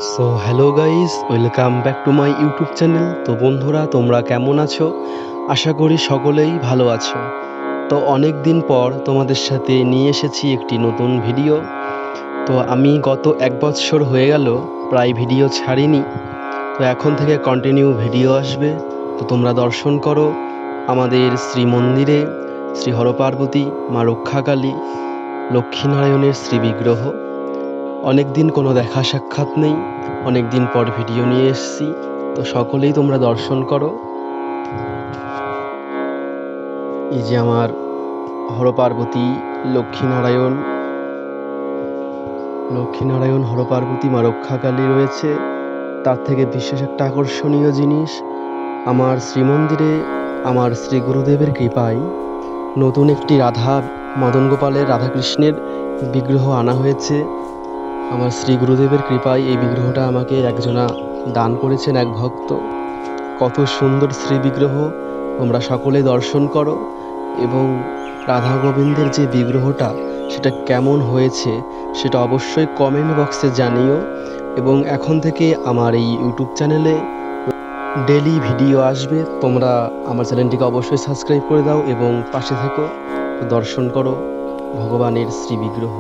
So hello guys, welcome back to my YouTube channel. তো বন্ধুরা, তোমরা কেমন আছো? আশা করি সকলেই ভালো আছো। তো অনেক দিন পর তোমাদের সাথে নিয়ে এসেছি একটি নতুন ভিডিও। তো আমি গত 1 বছর হয়ে গেল প্রায় ভিডিও ছাড়িনি। তো এখন থেকে কন্টিনিউ ভিডিও আসবে। তো তোমরা দর্শন করো আমাদের শ্রী মন্দিরে শ্রী হরপার্বতী মা রক্ষাকালী লক্ষ্মীনারায়ণের শ্রী বিগ্রহ। অনেক দিন কোনো দেখা সাক্ষাৎ নেই, অনেক দিন পর ভিডিও নিয়ে এসেছি। তো সকলেই তোমরা দর্শন করো। এই যে আমার হরপার্বতী লক্ষ্মীনারায়ণ লক্ষ্মীনারায়ণ হরপার্বতী মা রক্ষাকালী রয়েছে। তার থেকে বিশেষ একটা আকর্ষণীয় জিনিস, আমার শ্রীমন্দিরে আমার শ্রী গুরুদেবের কৃপায় নতুন একটি রাধা মদন গোপালের রাধাকৃষ্ণের বিগ্রহ আনা হয়েছে। আমার শ্রী গুরুদেবের কৃপায় এই বিগ্রহটা আমাকে একজনা দান করেছেন, এক ভক্ত। কত সুন্দর শ্রী বিগ্রহ, তোমরা সকলে দর্শন করো। এবং রাধা গোবিন্দের যে বিগ্রহটা, সেটা কেমন হয়েছে সেটা অবশ্যই কমেন্ট বক্সে জানিও। এবং এখন থেকে আমার এই ইউটিউব চ্যানেলে ডেলি ভিডিও আসবে। তোমরা আমার চ্যানেলটিকে অবশ্যই সাবস্ক্রাইব করে দাও এবং পাশে থেকো, দর্শন করো ভগবানের শ্রী বিগ্রহ।